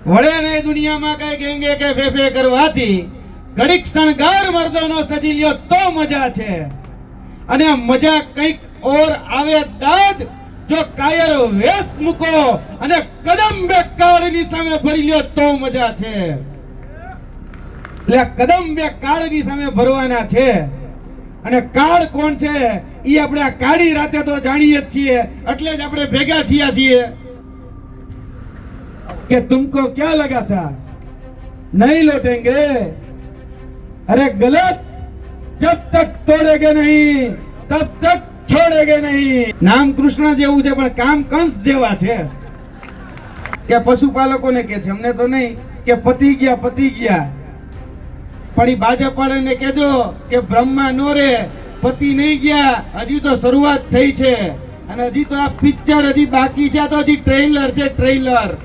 વળે નહીં દુનિયામાં કઈ ગેંગે કે ફેફે કરવાથી ઘડીક શણગાર મર્દોનો સજી લ્યો તો મજા છે, અને મજા કંઈક ઓર આવે દાદ જો કાયર વેશ મૂકો અને કદમ બે કાળની સામે ભરી લ્યો તો મજા છે. એટલે કદમ બે કાળની સામે ભરવાના છે, અને કાળ કોણ છે ઈ આપણે આ કાળી રાતે તો જાણીએ જ છીએ, એટલે જ આપણે ભેગા થયા છીએ कि तुमको क्या लगा था नहीं लौटेंगे, अरे गलत जब तक तोड़ेगे नहीं तब तक छोड़ेगे नहीं. नाम कृष्ण જેવું છે પણ કામ કંસ જેવા છે કે પશુપાલકોને કે છે, અમને તો નહીં કે પતી ગયા પણ ઈ ભાજપ વાળાને કહેજો કે બ્રહ્મા નો રે, પતિ નહીં ગયા, હજી તો શરૂઆત થઈ છે, અને હજી તો આ પિક્ચર હજી બાકી છે, તો હજી ટ્રેલર છે. ટ્રેલર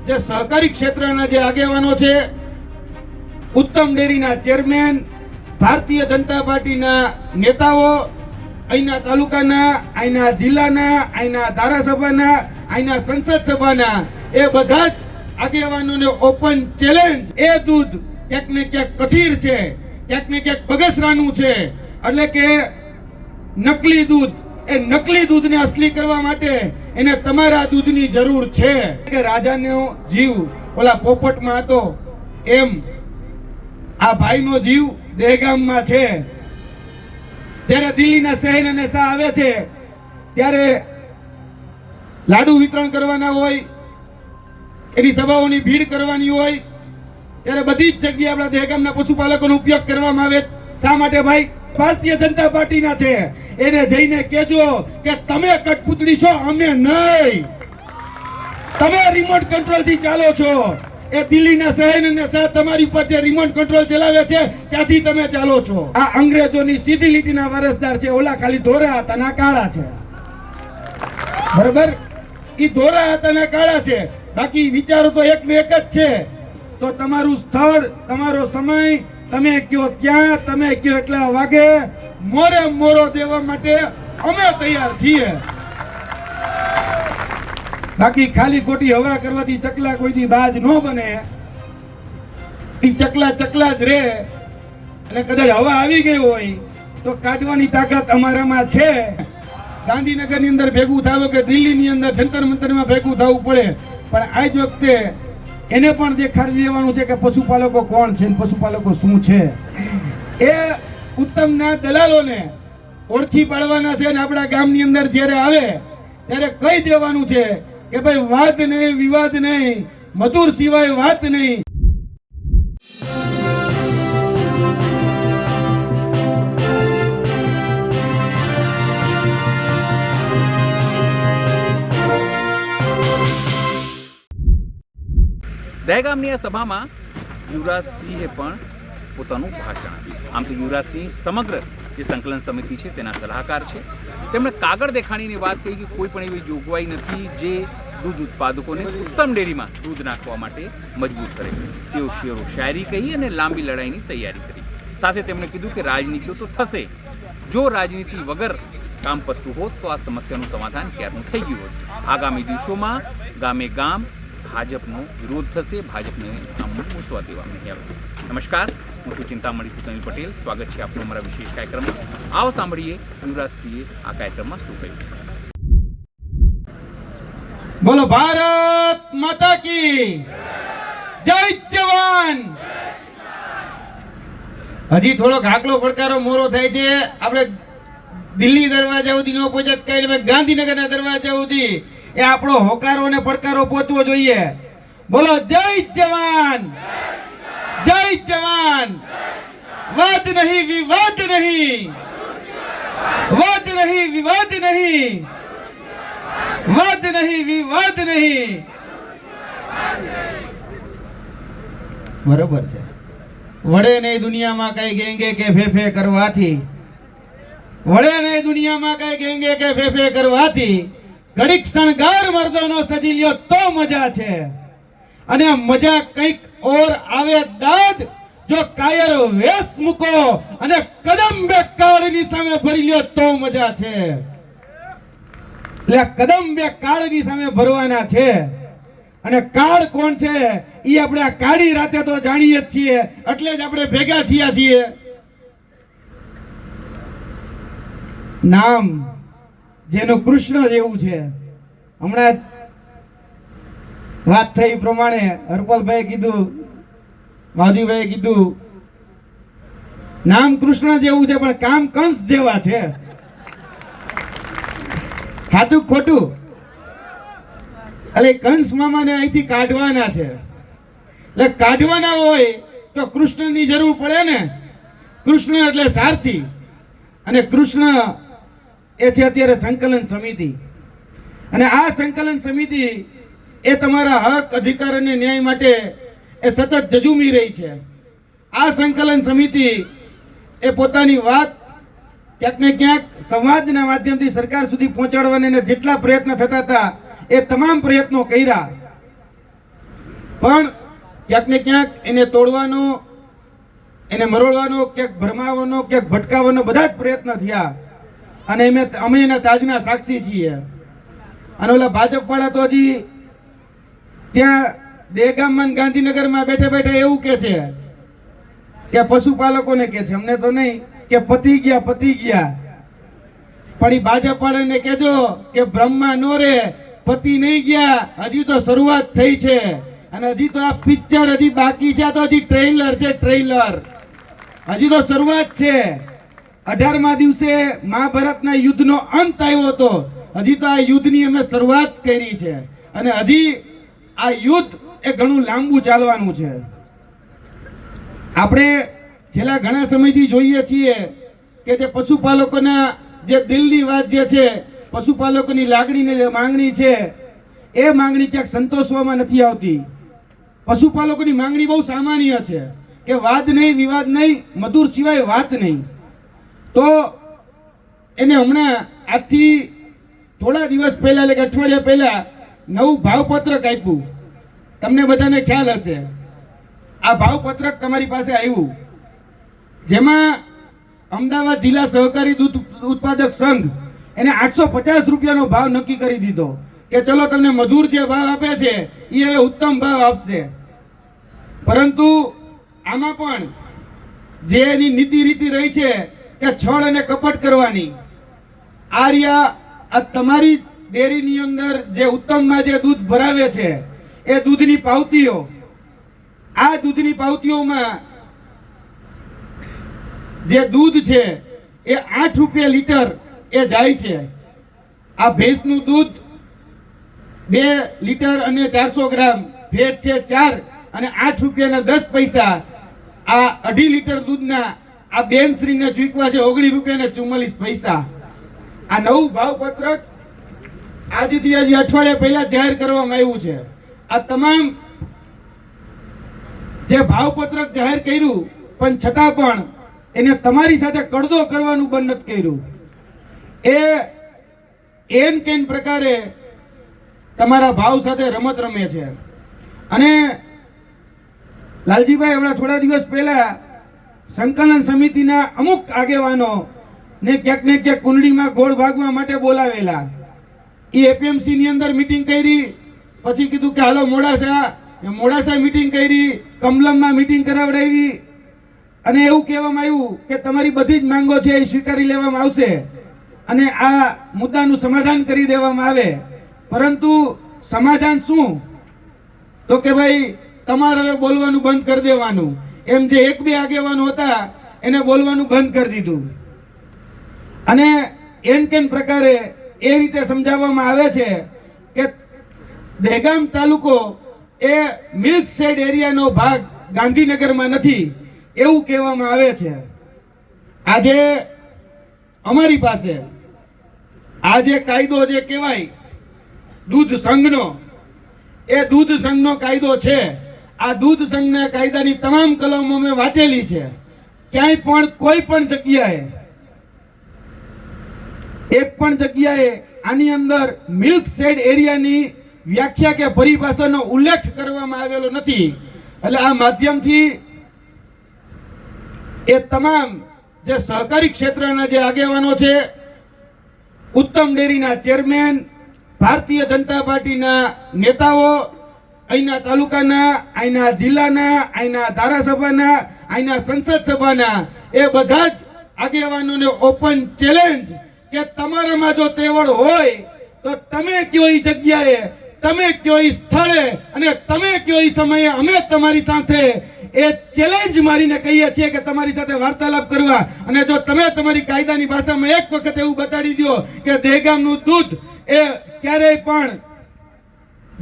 જે સહકારી ક્ષેત્રના જે આગેવાનો છે, ઉત્તમ ડેરીના ચેરમેન, ભારતીય જનતા પાર્ટીના નેતાઓ, અહીંના તાલુકાના, અહીંના જિલ્લાના, અહીંના ધારાસભાના, અહીંના સંસદ સભાના, એ બધા જ આગેવાનોને ઓપન ચેલેન્જ. એ દૂધ ક્યાંક ને ક્યાંક કથિર છે, ક્યાંક ને ક્યાંક બગસરાનું છે, એટલે કે નકલી દૂધ. એ નકલી દૂધને અસલી કરવા માટે એને તમારા દૂધની જરૂર છે. કે રાજાનો જીવ ઓલા પોપટમાં હતો, એમ આ ભાઈનો જીવ દહેગામમાં છે. જ્યારે દિલ્હીના શહેર અને શાહ આવે છે ત્યારે લાડુ વિતરણ કરવાના હોય, એની સભાઓની ભીડ કરવાની હોય, ત્યારે બધી જ જગ્યાએ આપણા દહેગામના પશુપાલકોનો ઉપયોગ કરવામાં આવે. શા માટે ભાઈ? ભારતીય જનતા પાર્ટીના છે. એને જઈને કહેજો કે તમે કઠપૂતળી છો, અમે નહીં. તમે રિમોટ કંટ્રોલ થી ચાલો છો. એ દિલ્હીના શહેર અને શાહ તમારી ઉપર જે રિમોટ કંટ્રોલ ચલાવે છે ત્યાંથી તમે ચાલો છો. આ અંગ્રેજોની સીધી લીટીના વારસદાર છે. ઓલા ખાલી ધોરા હતા ના કાળા છે, બરાબર? ઈ ધોરા હતા ના કાળા છે, બાકી વિચારો તો એક ને એક જ છે. તો તમારું સ્થળ, તમારો સમય, તમે કયો ત્યાં, તમે કયો એટલા વાગે મોરે મોરો દેવા માટે અમે તૈયાર છીએ. બાકી ખાલી ખોટી હવા કરવાથી ચકલા કોઈથી બાજ ન બને. ઈ ચકલા ચકલા જ રહે, અને કદાચ હવા આવી ગઈ હોય તો કાઢવાની તાકાત અમારામાં છે. ગાંધીનગરની અંદર ભેગું થાવ કે દિલ્હીની અંદર જંતર મંતરમાં ભેગું થવું પડે, પણ આ જ વખતે એને પણ દેખાડી દેવાનું છે કે પશુપાલકો કોણ છે, પશુપાલકો શું છે. એ ઉત્તમના દલાલોને ઓળખી પાડવાના છે, અને આપણા ગામની અંદર જ્યારે આવે ત્યારે કહી દેવાનું છે કે ભાઈ વાત નહીં, વિવાદ નહીં, મધુર સિવાય વાત નહીં. દહેગામની આ સભામાં યુવરાજસિંહે પણ પોતાનું ભાષણ આપ્યું. આમ તો યુવરાજસિંહ સમગ્ર જે સંકલન સમિતિ છે તેના સલાહકાર છે. તેમણે કાગળ દેખાણીની વાત કરી કે કોઈ પણ એવી જોગવાઈ નથી જે દૂધ ઉત્પાદકોને ઉત્તમ ડેરીમાં દૂધ નાખવા માટે મજબૂર કરે. તેઓ શેરો શાયરી કહી અને લાંબી લડાઈની તૈયારી કરી. સાથે તેમણે કીધું કે રાજનીતિઓ તો થશે, જો રાજનીતિ વગર કામ પતતું હોત તો આ સમસ્યાનું સમાધાન ક્યારનું થઈ ગયું હોત. આગામી દિવસોમાં ગામે ગામ ભાજપનો વિરોધ થશે, ભાજપને આમનું મૂસવા દેવામાં નહીં આવે. નમસ્કાર, હું છું ચિંતામણી પુતણી પટેલ. સ્વાગત છે આપનું અમારા વિશેષ કાર્યક્રમમાં. આવો સાંભળીએ યુવરાજસિંહે આ કાર્યક્રમમાં શું કહ્યું. બોલો ભારત માતા કી જય જવાન. હજી થોડોક હાકલો પડકારો મોરો થાય છે. આપણે દિલ્હી દરવાજા સુધી નો પહોંચત કઈ, ગાંધીનગરના દરવાજા સુધી એ આપણો હોકારો ને પડકારો પહોંચવો જોઈએ. બોલો જય જવાન, જય જવાન. વાદ નહીં, વિવાદ નહીં, વાદ નહીં, વિવાદ નહીં, વાદ નહીં, વિવાદ નહીં. બરોબર છે. વડે નહીં દુનિયામાં કઈ ગેંગે કે ફેફે કરવાથી, વડે નહીં દુનિયામાં કઈ ગેંગે કે ફેફે કરવાથી ઘડીક શણગાર મર્દોનો સજી લ્યો તો મજા છે, અને મજા કંઈક ઓર આવે દાદ જો કાયર વેશ મૂકો અને કદમ બે કાળની સામે ભરી લ્યો તો મજા છે. એટલે કદમ બે કાળની સામે ભરવાના છે, અને કાળ કોણ છે એ આપણે આ કાળી રાતે તો જાણીએ જ છીએ, એટલે જ આપણે ભેગા થયા છીએ. નામ જેનું કૃષ્ણ જેવું છે. હમણાં જ વાત થઈ પ્રમાણે હરપલભાઈ કીધું, માવજીભાઈ કીધું, નામ કૃષ્ણ જેવું છે પણ કામ કંસ જેવા છે. સાચું ખોટું? એટલે કંસ મામાને અહીંથી કાઢવાના છે. એટલે કાઢવાના હોય તો કૃષ્ણની જરૂર પડે ને. કૃષ્ણ એટલે સારથી, અને કૃષ્ણ એ છે અત્યારે સંકલન સમિતિ. અને આ સંકલન સમિતિ એ તમારા હક, અધિકાર અને ન્યાય માટે એ સતત જજુમી રહી છે. આ સંકલન સમિતિ એ પોતાની વાત ક્યાંક ને ક્યાંક સંવાદના માધ્યમથી સરકાર સુધી પહોંચાડવાના જેટલા પ્રયત્ન થતા હતા એ તમામ પ્રયત્નો કર્યા, પણ ક્યાંક ને ક્યાંક એને તોડવાનો, એને મરોડવાનો, ક્યાંક ભરમાવવાનો, ક્યાંક ભટકાવવાનો બધા જ પ્રયત્ન થયા. અને અમે એના તાજના સાક્ષી છીએ. અને ઓલા ભાજપ વાળા તો હજી ત્યાં દેગામમાં ગાંધીનગરમાં બેઠા બેઠા એવું કે છે કે પશુપાલકોને કે છે, અમને તો નહીં, કે પતી ગયા પતી ગયા. પણ એ ભાજપ વાળાને કહેજો કે બ્રહ્મા નો રે, પતિ નહીં ગયા, હજી તો શરૂઆત થઈ છે. અને હજી તો આ પિક્ચર હજી બાકી છે, તો હજી ટ્રેલર છે, ટ્રેલર. હજી તો શરૂઆત છે. 18મા દિવસે મહાભારતના યુદ્ધનો અંત આવ્યો હતો. હજી તો આ યુદ્ધની અમે શરૂઆત કરી છે. અને હજી આ યુદ્ધ એ ઘણું લાંબુ ચાલવાનું છે. આપણે છેલ્લા ઘણા સમયથી જોઈએ છીએ કે જે પશુપાલકોના જે દિલની વાત જે છે, પશુપાલકોની લાગણીની જે માંગણી છે, એ માંગણી ક્યાંક સંતોષવામાં નથી આવતી. પશુપાલકોની માંગણી બહુ સામાન્ય છે કે વાદ નહીં, વિવાદ નહીં, મધુર સિવાય વાત નહીં. તો એને હમણાં આજથી થોડા દિવસ પહેલા, એટલે કે અઠવાડિયા પહેલા નવું ભાવપત્રક આપ્યું. તમને બધાને ખ્યાલ હશે, આ ભાવપત્રક તમારી પાસે આવ્યું, જેમાં અમદાવાદ જિલ્લા સહકારી દૂધ ઉત્પાદક સંઘ એને 850 રૂપિયાનો ભાવ નક્કી કરી દીધો કે ચલો તમને મધુર જે ભાવ આપે છે એ હવે ઉત્તમ ભાવ આપશે. પરંતુ આમાં પણ જે એની નીતિ રીતિ રહી છે કે છળ અને કપટ કરવાની, આ તમારી ડેરીની અંદર જે ઉત્તમમાં જે દૂધ ભરાવે છે એ દૂધની પાવતીઓ, આ દૂધની પાવતીઓમાં જે દૂધ છે એ 8 રૂપિયા લીટર એ જાય છે. આ ભેંસનું દૂધ 2 લીટર અને 400 ગ્રામ, ફેટ છે 4 અને 8 રૂપિયાના 10 પૈસા. આ 2.5 લીટર દૂધના આ બેનશ્રીને ચૂકવા છે 19 રૂપિયા અને 44 પૈસા. આ નવું ભાવપત્રક આજથી હજી અઠવાડિયા પહેલા જાહેર કરવામાં આવ્યું છે. આ તમામ જે ભાવપત્રક જાહેર કર્યું, પણ છતાં પણ એને તમારી સાથે કડદો કરવાનું બંધ નથી કર્યું. એ એમ કેમ પ્રકારે તમારા ભાવ સાથે રમત રમે છે. અને લાલજીભાઈ હમણાં થોડા દિવસ પહેલા સંકલન સમિતિના અમુક આગેવાનો ને ક્યાંક ને ક્યાંક કુંડળીમાં ગોળ ભાગવા માટે બોલાવેલા. એ એપીએમસી ની અંદર મીટિંગ કરી, પછી કીધું કે હાલો મોડાસા મીટિંગ કરી, કમલમમાં મીટિંગ કરાવડાવી, અને એવું કહેવામાં આવ્યું કે તમારી બધી જ માંગો છે એ સ્વીકારી લેવામાં આવશે અને આ મુદ્દાનું સમાધાન કરી દેવામાં આવે. પરંતુ સમાધાન શું? તો કે ભાઈ તમારે હવે બોલવાનું બંધ કરી દેવાનું. એમ જે 1-2 આગેવાનો હતા એને બોલવાનું બંધ કરી દીધું. અને એમ કેમ પ્રકારે એ રીતે સમજાવવામાં આવે છે કે દહેગામ તાલુકો એ મિલ્ક શેડ એરિયાનો ભાગ ગાંધીનગરમાં નથી, એવું કહેવામાં આવે છે. આજે અમારી પાસે આ જે કાયદો જે કહેવાય દૂધ સંઘનો, એ દૂધ સંઘનો કાયદો છે. આ દૂધ સંઘના કાયદાની તમામ કલમો મેં વાંચેલી છે. ક્યાંય પણ કોઈ પણ જગ્યાએ, એક પણ જગ્યાએ આની અંદર મિલ્ક શેડ એરિયાની વ્યાખ્યા કે પરિભાષાનો ઉલ્લેખ કરવામાં આવેલો નથી. એટલે આ માધ્યમથી એ તમામ જે સહકારી ક્ષેત્રના જે આગેવાનો છે, ઉત્તમ ડેરીના ચેરમેન, ભારતીય જનતા પાર્ટીના નેતાઓ અહીંના તાલુકાના, અહીંના જિલ્લાના, અહીંના ધારાસભાના, અહીંના સંસદ સભાના એ બધા જ આગેવાનોને ઓપન ચેલેન્જ કે તમારામાં જો તેવડ હોય તો તમે કયો એ જગ્યાએ, તમે કયો એ સ્થળે અને તમે કયો એ સમયે અમે તમારી સાથે એ ચેલેન્જ મારીને કહીએ છીએ કે તમારી સાથે વાર્તાલાપ કરવા. અને જો તમે તમારી કાયદાની ભાષામાં એક વખત એવું બતાડી દો કે દહેગામનું દૂધ એ ક્યારેય પણ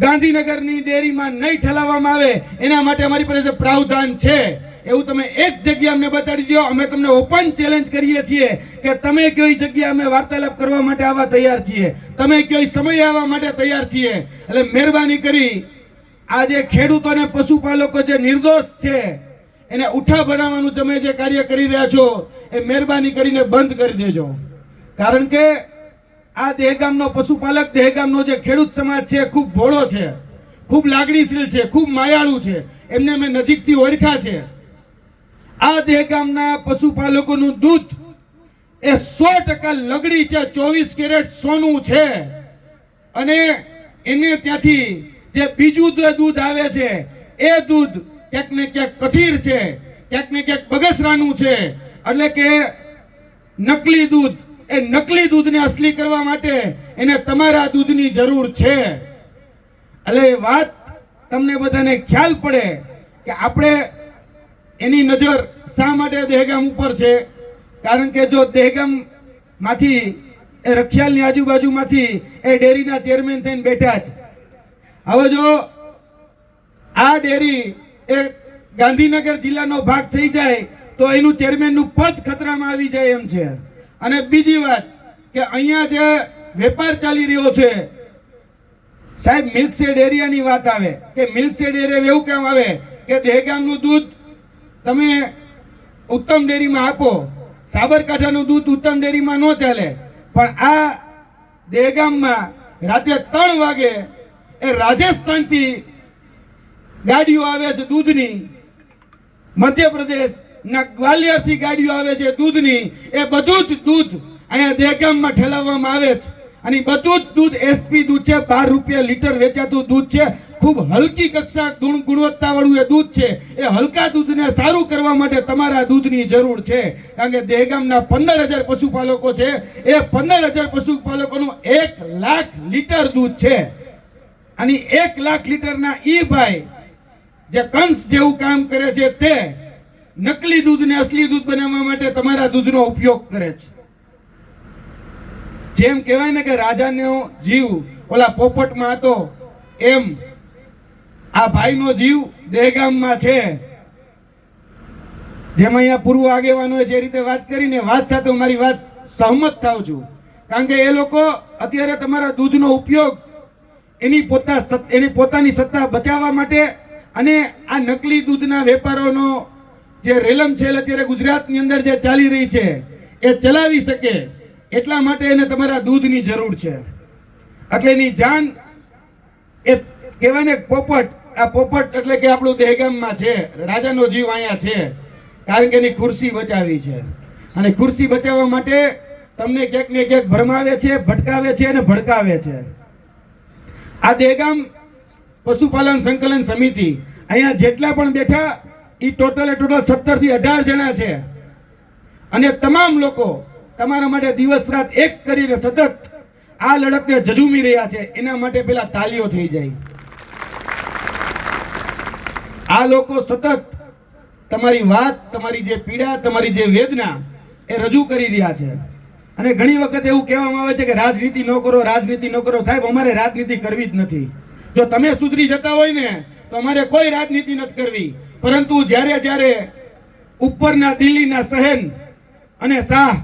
ગાંધીનગરની ડેરીમાં નહીં ઠલાવવામાં આવે, એના માટે અમારી પાસે પ્રાવધાન છે, એવું તમે એક જગ્યા અમને બતાડી દો. અમે તમને ઓપન ચેલેન્જ કરીએ છીએ કે તમે કઈ જગ્યાએ અમે વાર્તાલાપ કરવા માટે આવવા તૈયાર છીએ, તમે કઈ સમય આવવા માટે તૈયાર છીએ. એટલે મહેરબાની કરી આ જે ખેડૂતોને પશુપાલકો જે નિર્દોષ છે એને ઉઠા બનાવવાનું તમે જે કાર્ય કરી રહ્યા છો એ મહેરબાની કરીને બંધ કરી દેજો. કારણ કે આ દહેગામનો પશુપાલક, દહેગામનો જે ખેડૂત સમાજ છે ખૂબ ભોળો છે, ખૂબ લાગણીશીલ છે, ખૂબ માયાળુ છે. એમને મેં નજીકથી ઓળખ્યા છે. આ દહેગામના પશુપાલકોનું દૂધ એ 100% લગડી છે, 24 કેરેટ સોનું છે. અને એને ત્યાંથી જે બીજું દૂધ આવે છે એ દૂધ ક્યાંક ને ક્યાંક કથીર છે, ક્યાંક ને ક્યાંક બગસરાનું છે. એટલે કે નકલી દૂધ, એ નકલી દૂધને અસલી કરવા માટે એને તમારા દૂધની જરૂર છે. એટલે એ વાત તમને બધાને ખ્યાલ પડે કે આપણે એની નજર શા માટે દહેગામ ઉપર છે. કારણ કે જો દહેગામ માંથી એ રખિયાલની આજુબાજુમાંથી એ ડેરીના ચેરમેન થઈને બેઠા છે. હવે જો આ ડેરી એ ગાંધીનગર જિલ્લાનો ભાગ થઈ જાય તો એનું ચેરમેનનું પદ ખતરામાં આવી જાય એમ છે. અને બીજી વાત કે અહીંયા જે વેપાર ચાલી રહ્યો છે સાહેબ, મિલ્કશેડ એરિયાની વાત આવે કે મિલ્કશેડ એરિયા એવું કેમ આવે કે દહેગામનું દૂધ તમે ઉત્તમ ડેરીમાં આપો, સાબરકાંઠાનું દૂધ ઉત્તમ ડેરીમાં ન ચાલે. પણ આ દહેગામમાં રાતે 3 વાગે એ રાજસ્થાનથી ગાડીઓ આવે છે દૂધની, મધ્યપ્રદેશના ગ્વાલિયરથી ગાડીઓ આવે છે દૂધની. એ બધું જ દૂધ અહીંયા દહેગામમાં ઠેલાવવામાં આવે છે. અને બધું જ દૂધ એસપી દૂધ છે, 12 રૂપિયા લીટર વેચાતું દૂધ છે. ખૂબ હલકી કક્ષા ગુણવત્તાવાળું એ દૂધ છે. એ હલકા દૂધને સારું કરવા માટે તમારા દૂધની જરૂર છે. કારણ કે દહેગામના 15,000 પશુપાલકો છે. એ 15,000 પશુપાલકોનું 1 લાખ લીટર દૂધ છે. અને 1 લાખ લીટરના ઈ ભાઈ જે કંસ જેવું કામ કરે છે તે નકલી દૂધને અસલી દૂધ બનાવવા માટે તમારા દૂધનો ઉપયોગ કરે છે. જેમ કહેવાય ને કે રાજાનો જીવ ઓલા પોપટમાં હતો, એમ આ ભાઈનો જીવ દહેગામમાં છે. જેમ અહીંયા પૂર્વ આગેવાનોએ જે રીતે વાત કરીને વાત સાથે હું મારી વાત સહમત થાઉં છું. કારણ કે એ લોકો અત્યારે તમારા દૂધનો ઉપયોગ એની પોતાની સત્તા બચાવવા માટે અને આ નકલી દૂધના વેપારોનો જે રેલમછેલ અત્યારે ગુજરાતની અંદર જે ચાલી રહી છે એ ચલાવી શકે એટલા માટે એને તમારા દૂધની જરૂર છે. એટલે એની જાન એ કહેવાય ને પોપટ, આ પોપટ એટલે કે આપણું દહેગામમાં છે, રાજાનો જીવ અહીંયા છે. કારણ કે એની ખુરશી બચાવી છે. અને ખુરશી બચાવવા માટે તમને ક્યાંક ને ક્યાંક ભરમાવે છે, ભટકાવે છે અને ભડકાવે છે. આ દહેગામ પશુપાલન સંકલન સમિતિ અહીંયા જેટલા પણ બેઠા એ ટોટલ 17 થી 18 જણા છે. અને તમામ લોકો તમારા માટે દિવસ રાત એક કરીને સતત આ લડતને ઝઝૂમી રહ્યા છે. એના માટે પેલા તાલીઓ થઈ જાય. આ લોકો સતત તમારી વાત, તમારી જે પીડા, તમારી જે વેદના એ રજૂ કરી રહ્યા છે. અને ઘણી વખત એવું કહેવામાં આવે છે કે રાજનીતિ ન કરો, રાજનીતિ ન કરો. સાહેબ, અમારે રાજનીતિ કરવી જ નથી. જો તમે સુધરી જતા હોય ને તો અમારે કોઈ રાજનીતિ નથી કરવી. પરંતુ જ્યારે જ્યારે ઉપરના દિલ્હીના સહેન અને શાહ,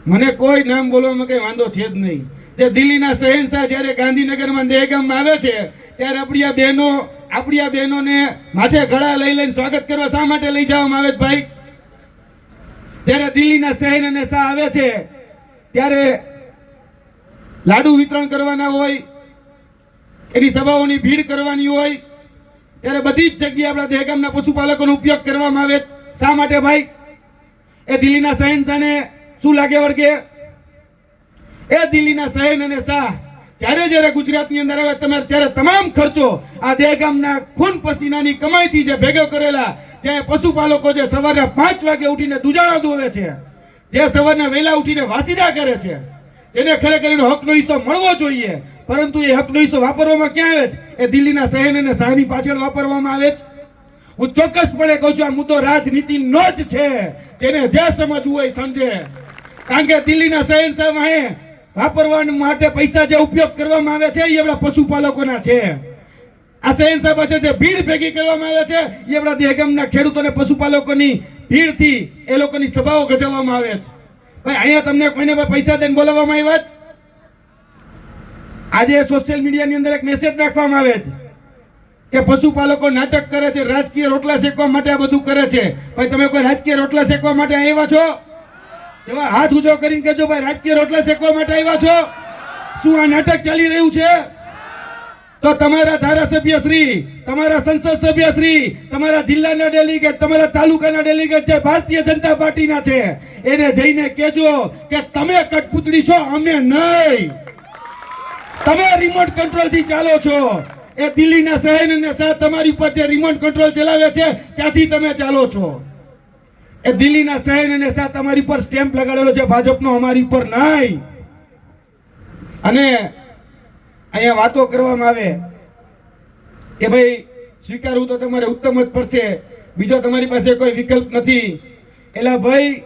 મને કોઈ નામ બોલવામાં કઈ વાંધો છે જ નહીં, જે દિલ્હીના શહેનશાહ જ્યારે ગાંધીનગરમાં દહેગામમાં આવે છે ત્યારે આપણી આ બહેનોને માથે ગળા લઈ લઈને સ્વાગત કરવા શા માટે લઈ જવામાં આવે છે ભાઈ? જ્યારે દિલ્હીના શહેન અને શાહ આવે છે ત્યારે લાડુ વિતરણ કરવાના હોય, એની સભાઓની ભીડ કરવાની હોય, ત્યારે બધી જ જગ્યાએ આપણા દહેગામના પશુપાલકોનો ઉપયોગ કરવામાં આવે. શા માટે ભાઈ? એ દિલ્હીના શહેનશાહને શું લાગે વળગે? એ દિલ્હીના શહેન અને શાહ જ્યારે જ્યારે ગુજરાતની અંદર આવે તમારે ત્યારે તમામ ખર્ચો આ દહેગામના ખૂન પસીનાની કમાઈથી જે ભેગો કરેલા, જે પશુપાલકો જે સવારના 5 વાગે ઉઠીને દુજાળા દોવે છે, જે સવારના વહેલા ઉઠીને વાસીદા કરે છે, જેને ખરેખર એનો હકનો હિસ્સો મળવો જોઈએ, પરંતુ એ હકનો હિસ્સો વાપરવામાં ક્યાં આવે છે? એ દિલ્હીના શહેર અને શાહની પાછળ વાપરવામાં આવે છે. હું ચોક્કસપણે કહું છું, આ મુદ્દો રાજનીતિનો જ છે. જેને જે સમજવું હોય સમજે. કારણ કે દિલ્હીના શહેનશાહ વાપરવા માટે પૈસા જે ઉપયોગ કરવામાં આવે છે એ આપણા પશુપાલકોના છે. આ શહેનશાહ પાસે જે ભીડ ભેગી કરવામાં આવે છે એ આપણા દહેગામના ખેડૂતોને પશુપાલકોની ભીડથી એ લોકોની સભાઓ ગજવવામાં આવે છે. ભાઈ અહીંયા તમને કોઈને પૈસા દઈને બોલાવવામાં આવ્યા છે? આજે સોશિયલ મીડિયાની અંદર એક મેસેજ નાખવામાં આવે છે કે પશુપાલકો નાટક કરે છે, રાજકીય રોટલા શેકવા માટે આ બધું કરે છે. ભાઈ તમે કોઈ રાજકીય રોટલા શેકવા માટે આવ્યા છો? જેવા હાથ ઊંચો કરીને કહેજો ભાઈ રાજકીય રોટલા શેકવા માટે આવ્યા છો? શું આ નાટક ચાલી રહ્યું છે? તો તમારા ધારાસભ્ય શ્રી, તમારા સંસદ સભ્ય શ્રી, તમારા જિલ્લાના ડેલિગેટ, તમારા તાલુકાના ડેલિગેટ જે ભારતીય જનતા પાર્ટીના છે એને જઈને કહેજો કે તમે કઠપૂતળી છો, અમે નહીં. તમે રિમોટ કંટ્રોલ થી ચાલો છો. એ દિલ્હીના શહેર અને શાહ તમારી ઉપર જે રિમોટ કંટ્રોલ ચલાવે છે ત્યાંથી તમે ચાલો છો. એ દિલ્હીના શહેર અને શાહ તમારી પર સ્ટેમ્પ લગાડેલો છે ભાજપનો, અમારી ઉપર નહીં. અને અહીંયા વાતો કરવામાં આવે કે ભાઈ સ્વીકારવું તો તમારે ઉત્તમ જ પડશે, બીજો તમારી પાસે કોઈ વિકલ્પ નથી. એલા ભાઈ,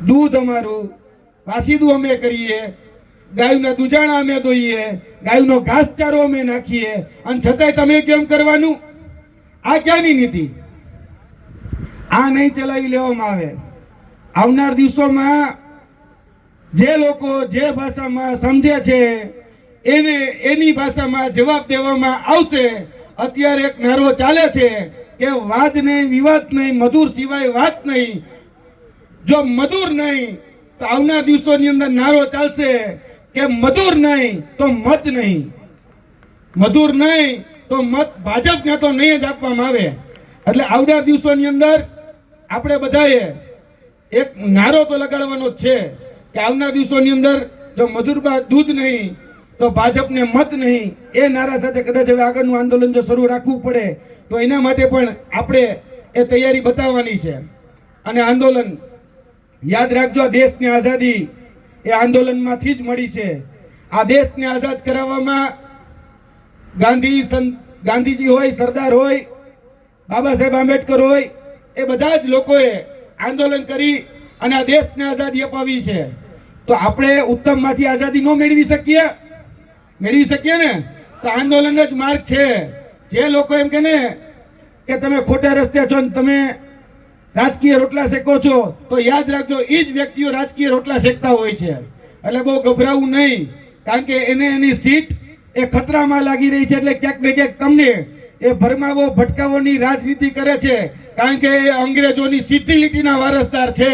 દૂધ અમારું, વાસીદું અમે કરીએ, ગાયના દુજાણા અમે દોઈએ, ગાયનો ઘાસચારો અમે નાખીએ, અને છતાંય તમે કેમ કરવાનું? આ ક્યાંની નીતિ? આ નહીં ચલાવી લેવામાં આવે. આવનાર દિવસોમાં જે લોકો જે ભાષામાં સમજે છે એને એની ભાષામાં જવાબ દેવામાં આવશે. અત્યારે એક નારો ચાલે છે કે વાદ નહીં, વિવાદ નહીં, મધુર સિવાય વાત નહીં. જો મધુર નહીં તો આવનાર દિવસોની અંદર નારો ચાલશે કે મધુર નહીં તો મત નહીં, મધુર નહીં તો મત ભાજપને તો નહીં જ આપવામાં આવે. એટલે આવનાર દિવસોની અંદર આપણે બધાએ એક નારો તો લગાડવાનો જ છે કે આવનાર દિવસોની અંદર જો મધુર દૂધ નહીં તો ભાજપને મત નહીં. એ નારા સાથે કદાચ હવે આગળનું આંદોલન જો શરૂ રાખવું પડે તો એના માટે પણ આપણે એ તૈયારી બતાવવાની છે. અને આંદોલન યાદ રાખજો, દેશની આઝાદી એ આંદોલનમાંથી જ મળી છે. આ દેશને આઝાદ કરાવવામાં ગાંધીજી હોય, સરદાર હોય, બાબા સાહેબ આંબેડકર હોય, એ બધા જ લોકોએ આંદોલન કરી અને આ દેશને આઝાદી અપાવી છે. તો આપણે ઉત્તમમાંથી આઝાદી ન મેળવી શકીએ? મેળવી શકીએ ને. તો આંદોલન જ માર્ગ છે. જે લોકો એમ કે ને કે તમે ખોટા રસ્તે છો ને તમે રાજકીય રોટલા શેકો છો, તો યાદ રાખજો એ જ વ્યક્તિઓ રાજકીય રોટલા શેકતા હોય છે. એટલે બહુ ગભરાવું નહીં, કારણ કે એને એની સીટ એ ખતરામાં લાગી રહી છે. એટલે ક્યાંક ને ક્યાંક તમને એ ભરમાવો ભટકાવોની રાજનીતિ કરે છે, કારણ કે એ અંગ્રેજોની સીધી લીટીના વારસદાર છે.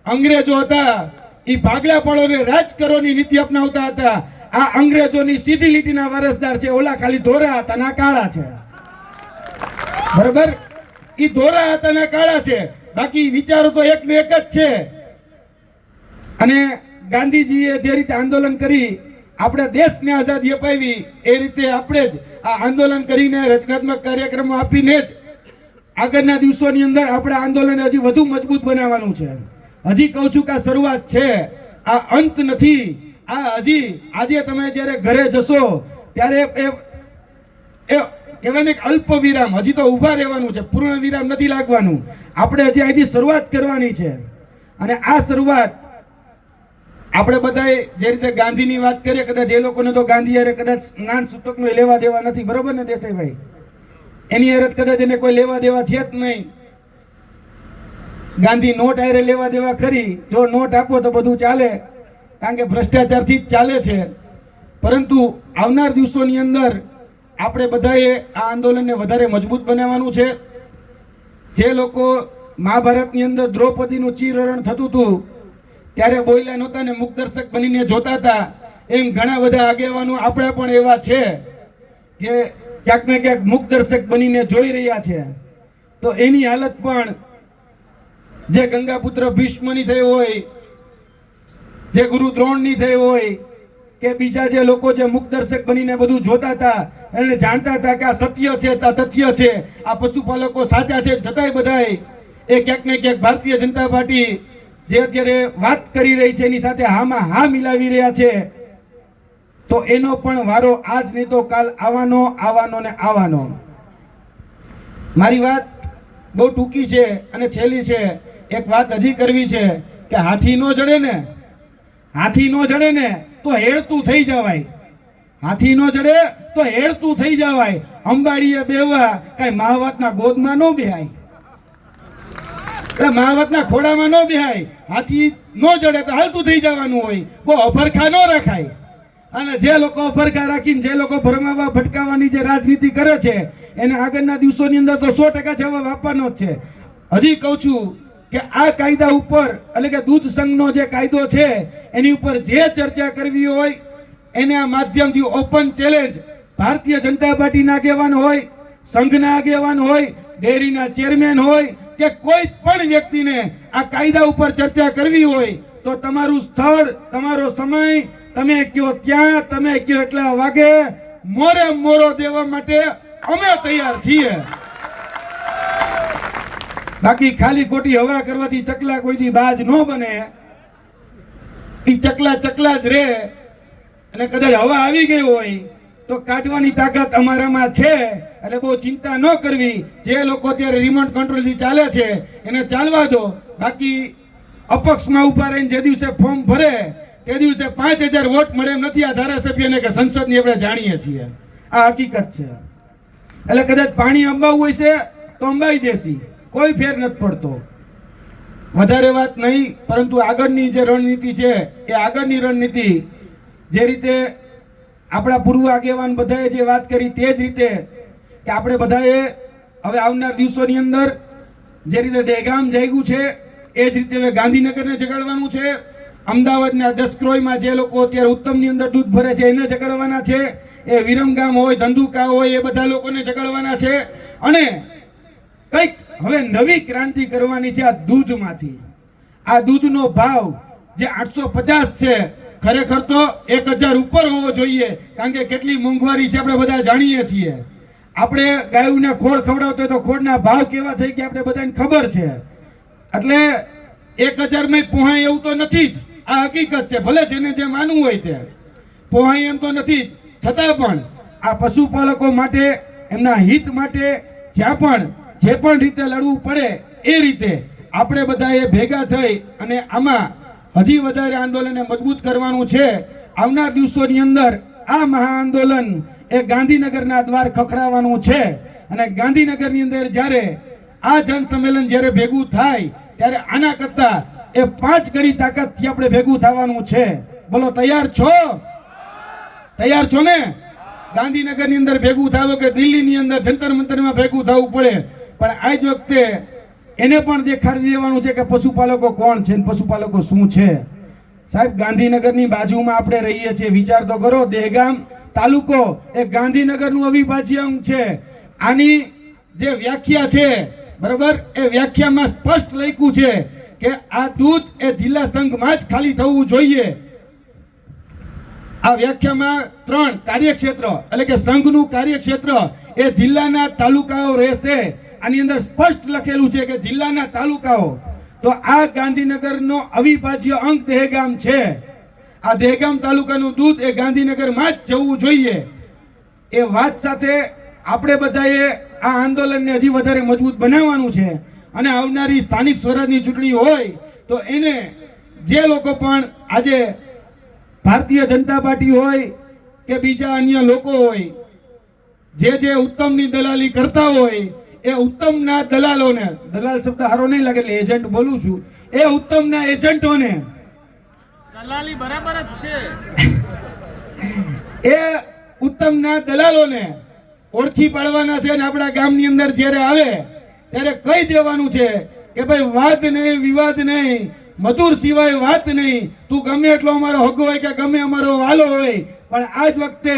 અંગ્રેજો હતા એ ભાગલાપણોને રાજ કરવાની નીતિ અપનાવતા હતા. આ અંગ્રેજોની સીધી લીટીના વારસદાર છે. ઓલા ખાલી ધોરા હતા ના કાળા છે. બરાબર? એ ધોરા હતા ના કાળા છે, બાકી વિચારો તો એક ને એક જ છે. અને ગાંધીજીએ જે રીતે આંદોલન કરી આપણે દેશને આઝાદી અપાવી, એ રીતે આપણે જ આ આંદોલન કરીને રચનાત્મક કાર્યક્રમો આપીને જ આગળના દિવસોની અંદર આપણે આંદોલન હજી વધુ મજબૂત બનાવવાનું છે. હજી કહું છું કે આ શરૂઆત છે, આ અંત નથી. આ હજી આજે તમે જ્યારે ઘરે જશો ત્યારે એ કહેવાય ને અલ્પ વિરામ, હજી તો ઊભા રહેવાનું છે, પૂર્ણ વિરામ નથી લાગવાનું. આપણે હજી અહીંથી શરૂઆત કરવાની છે. અને આ શરૂઆત આપણે બધાએ જે રીતે ગાંધીની વાત કરીએ, કદાચ એ લોકોને તો ગાંધી યારે કદાચ જ્ઞાન સૂતકનો લેવા દેવા નથી, બરોબર ને દેસાઈભાઈ? એની યારે કદાચ એને કોઈ લેવા દેવા છે જ નહીં. ગાંધી નોટ આયરે લેવા દેવા ખરી, જો નોટ આપો તો બધું ચાલે, કારણ કે ભ્રષ્ટાચારથી જ ચાલે છે. પરંતુ આવનાર દિવસોની અંદર આપણે બધાએ આ આંદોલનને વધારે મજબૂત બનાવવાનું છે. જે લોકો મહાભારતની અંદર દ્રૌપદીનું ચીરહરણ થતું હતું ત્યારે બોલ્યા નહોતા ને મુખદર્શક બનીને જોતા હતા, એમ ઘણા બધા આગેવાનો આપણા પણ એવા છે કે ક્યાંક ને ક્યાંક મુખદર્શક બનીને જોઈ રહ્યા છે. તો એની હાલત પણ જે ગંગાપુત્ર ભીષ્મની થઈ હોય, જે ગુરુ દ્રોણની થઈ હોય, કે બીજા જે લોકો જે મુખદર્શક બનીને બધું જોતા હતા અને જાણતા હતા કે આ સત્ય છે, આ તથ્ય છે, આ પશુપાલકો સાચા છે, છતાંય બધાય એ ક્યાંક ને ક્યાંક ભારતીય જનતા પાર્ટી જે અત્યારે વાત કરી રહી છે એની સાથે હામાં હા મિલાવી રહ્યા છે, તો એનો પણ વારો આજ નહીં તો કાલ આવવાનો ને આવવાનો. મારી વાત બહુ ટૂંકી છે અને છેલ્લી છે. એક વાત હજી કરવી છે કે હાથી નો જડે ને તો હેળતું થઈ જવાય. હાથી નો જડે તો હેળતું થઈ જવાય. અંબાડીએ બેવા કઈ મહાવતના ગોદમાં ન બેહાય, એટલે મહાવતના ખોડામાં ન બેહાય. હાથી નો જડે તો હાલતું થઈ જવાનું હોય, બહુ અભરખા ન રખાય. અને જે લોકો અભરખા રાખીને જે લોકો ભરમાવા ભટકાવાની જે રાજનીતિ કરે છે એને આગળના દિવસોની અંદર તો 100% જવાબ આપવાનો જ છે. હજી કહું છું કે આ કાયદા ઉપર એટલે કે દૂધ સંઘનો જે કાયદો છે એની ઉપર જે ચર્ચા કરવી હોય એને આ માધ્યમથી ઓપન ચેલેન્જ ભારતીય જનતા પાર્ટીના આગેવાન હોય, સંઘના આગેવાન હોય, ડેરીના ચેરમેન હોય કે કોઈ પણ વ્યક્તિને આ કાયદા ઉપર ચર્ચા કરવી હોય તો તમારું સ્થળ, તમારો સમય તમે કયો ત્યાં, તમે કયો એટલા વાગે મોરે મોરો દેવા માટે અમે તૈયાર છીએ. બાકી ખાલી ખોટી હવા કરવાથી ચકલા કોઈથી બાજ ન બને. ઈ ચકલા જ રહે. અને કદાચ હવા આવી ગઈ હોય તો કાઢવાની તાકાત અમારામાં છે, એટલે બહુ ચિંતા ન કરવી. જે લોકો અત્યારે રિમોટ કંટ્રોલથી ચાલે છે એને ચાલવા દો. બાકી અપક્ષમાં ઉભા રહીને જે દિવસે ફોર્મ ભરે તે દિવસે 5000 વોટ મળે એમ નથી આ ધારાસભ્યને કે સંસદની આપણે જાણીએ છીએ. આ હકીકત છે. એટલે કદાચ પાણી અંબાવું હોય છે તો અંબાઈ દેસી, કોઈ ફેર નથી પડતો. વધારે વાત નહીં, પરંતુ આગળની જે રણનીતિ છે એ આગળની રણનીતિ જે રીતે આપણા પૂર્વ આગેવાન બધાએ જે વાત કરી તે જ રીતે કે આપણે બધાએ હવે આવનાર દિવસોની અંદર જે રીતે દહેગામ જાગ્યું છે એ જ રીતે હવે ગાંધીનગરને જગાડવાનું છે. અમદાવાદના દસક્રોઈમાં જે લોકો અત્યારે ઉત્તમની અંદર દૂધ ભરે છે એને જગાડવાના છે. એ વિરમગામ હોય, ધંધુકા હોય, એ બધા લોકોને જગાડવાના છે. અને કંઈક હવે નવી ક્રાંતિ કરવાની છે આ દૂધમાંથી. આ દૂધનો ભાવ જે 850 છે ખરેખર તો 1000 ઉપર હોવો જોઈએ, કારણ કે કેટલી મોંઘવારી છે આપણે બધા જાણીએ છીએ. આપણે ગાયોને ખોળ ખવડાવતો તો ખોળના ભાવ કેવા થઈ ગયા આપણે બધાને ખબર છે. એટલે 1000 માં પહોંચાય એવું તો નથી જ. આ હકીકત છે. ભલે જેને જે માનવું હોય તે પહોંચાય એમ તો નથી જ. છતાં પણ આ પશુપાલકો માટે, એમના હિત માટે જ્યાં પણ જે પણ રીતે લડવું પડે એ રીતે આપણે બધાએ ભેગા થઈ અને આમાં હજી વધારે આંદોલનને મજબૂત કરવાનું છે. આવનાર દિવસોની અંદર આ મહા આંદોલન એ ગાંધીનગરના દ્વાર ખખડાવવાનું છે. અને ગાંધીનગરની અંદર જ્યારે આ જન સંમેલન જ્યારે ભેગું થાય ત્યારે આના કરતા એ 5 ગણી તાકાતથી આપણે ભેગું થવાનું છે. બોલો તૈયાર છો? તૈયાર છો ને? ગાંધીનગરની અંદર ભેગું થાવ કે દિલ્હીની અંદર જંતર મંતરમાં ભેગું થવું પડે, પણ આ જ વખતે એને પણ દેખાડી દેવાનું છે કે પશુપાલકો કોણ છે, પશુપાલકો શું છે. સાહેબ, ગાંધીનગરની બાજુમાં આપણે રહીએ છીએ. વિચાર તો કરો, દહેગામ તાલુકો એ ગાંધીનગરનું અવિભાજ્ય અંગ છે. આની જે વ્યાખ્યા છે બરાબર, એ વ્યાખ્યામાં સ્પષ્ટ લખ્યું છે કે આ દૂધ એ જિલ્લા સંઘમાં જ ખાલી થવું જોઈએ. આ વ્યાખ્યામાં 3 કાર્યક્ષેત્ર એટલે કે સંઘનું કાર્યક્ષેત્ર એ જિલ્લાના તાલુકાઓ રહેશે. આની અંદર સ્પષ્ટ લખેલું છે કે જિલ્લાના તાલુકાઓ. તો આ ગાંધીનગરનો અવિભાજ્ય અંગ દહેગામ છે. આ દહેગામ તાલુકાનું દૂધ એ ગાંધીનગરમાં જ જવું જોઈએ. એ વાત સાથે આપણે બધાએ આ આંદોલનને હજી વધારે મજબૂત બનાવવાનું છે. અને આવનારી સ્થાનિક સ્વરાજની ચૂંટણી હોય તો એને જે લોકો પણ આજે ભારતીય જનતા પાર્ટી હોય કે બીજા અન્ય લોકો હોય જે ઉત્તમની દલાલી કરતા હોય એ ઉત્તમના દલાલોને, દલાલ શબ્દ સારો નહીં લાગે એટલે એજન્ટ બોલું છું, એ ઉત્તમના એજન્ટોને, દલાલી બરાબર જ છે, એ ઉત્તમના દલાલોને ઓળખી પાડવાના છે. અને આપણા ગામની અંદર જ્યારે આવે ત્યારે કહી દેવાનું છે કે ભાઈ વાત નહીં, વિવાદ નહીં, મધુર સિવાય વાત નહીં. તું ગમે એટલો અમારો હગો હોય કે ગમે અમારો વાલો હોય, પણ આ જ વખતે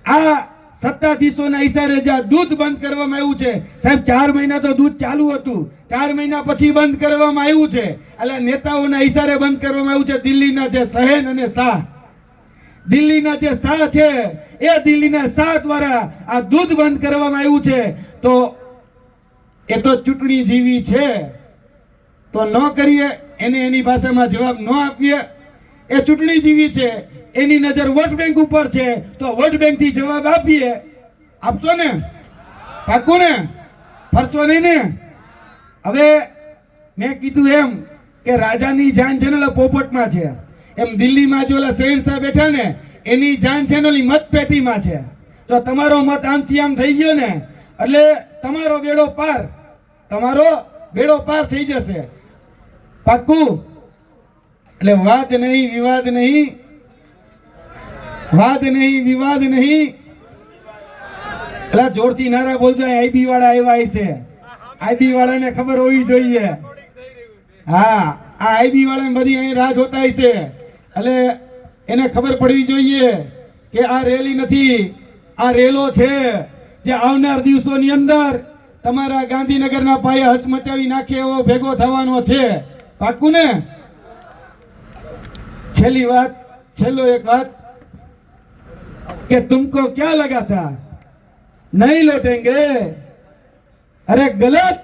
આ સત્તાધીશોના ઈશારે જ્યાં દૂધ બંધ કરવામાં આવ્યું છે, સાહેબ 4 મહિના તો દૂધ ચાલુ હતું, 4 મહિના પછી બંધ કરવામાં આવ્યું છે. એટલે નેતાઓના ઈશારે બંધ કરવામાં આવ્યું છે. દિલ્હીના જે સહેન અને શાહ દિલ્હીના જે શાહ છે એ દિલ્હીના શાહ દ્વારા આ દૂધ બંધ કરવામાં આવ્યું છે, તો એ તો ચૂંટણી જેવી છે, તો ન કરીએ એને એની ભાષામાં જવાબ ન આપીએ. એ ચૂંટણી જેવી છે, એની નજર વોટ બેંક ઉપર છે, તો વોટ બેંક થી જવાબ આપીએ. આપશો ને? પાકું ને? ફરશો નહીં ને? હવે મેં કીધું એમ કે રાજાની જાન છે ને પોપટમાં છે, એમ દિલ્હીમાં જો ઓલા શહેનશાહ બેઠા ને એની જાન છે ને ઓલી મતપેટીમાં છે. તો તમારો મત આમથી આમ થઈ ગયો ને એટલે તમારો બેડો પાર, તમારો બેડો પાર થઈ જશે. પાક્કું? એટલે વાદ નહીં, વિવાદ નહીં, વાદ નહીં, વિવાદ નહીં. એટલે જોરથી નારા બોલજો. આઈબી વાળા આવ્યા છે, આઈબી વાળાને ખબર હોવી જોઈએ. હા, આ આઈબી વાળાને બધી અહીં રાહ જોતા છે, એટલે એને ખબર પડવી જોઈએ કે આ રેલી નથી, આ રેલો છે જે આવનાર દિવસોની અંદર તમારા ગાંધીનગરના પાયે હચમચાવી નાખે એવો ભેગો થવાનો છે. પાક્કું ને? છેલ્લી વાત, છેલ્લો એક વાત કે તુમકો ક્યાં લગા था नहीं लौटेंगे, अरे गलत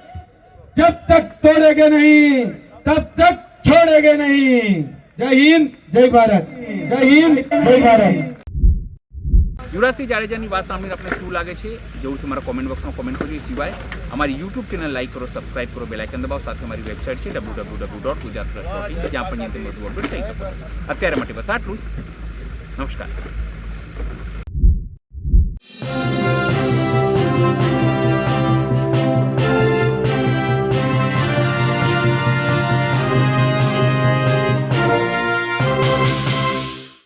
जब तक तोड़ेंगे नहीं तब तक छोड़ेंगे नहीं. जय हिंद, जय भारत. जय हिंद, जय भारत. યુવરાજસિંહ જાડેજાની વાત સાંભળીને આપણે શું લાગે છે જરૂરથી મારા કોમેન્ટ બોક્સમાં કોમેન્ટ કરજો. એ સિવાય અમારી યુટ્યુબ ચેનલ લાઈક કરો, સબસ્ક્રાઇબ કરો, બેલ આઇકન દબાવો. સાથે અમારી વેબસાઇટ છે www.gujaratpress.in, જ્યાં પણ બધું અપડેટ થઈ શકો છો. અત્યારે માટે બસ આટલું જ. નમસ્કાર.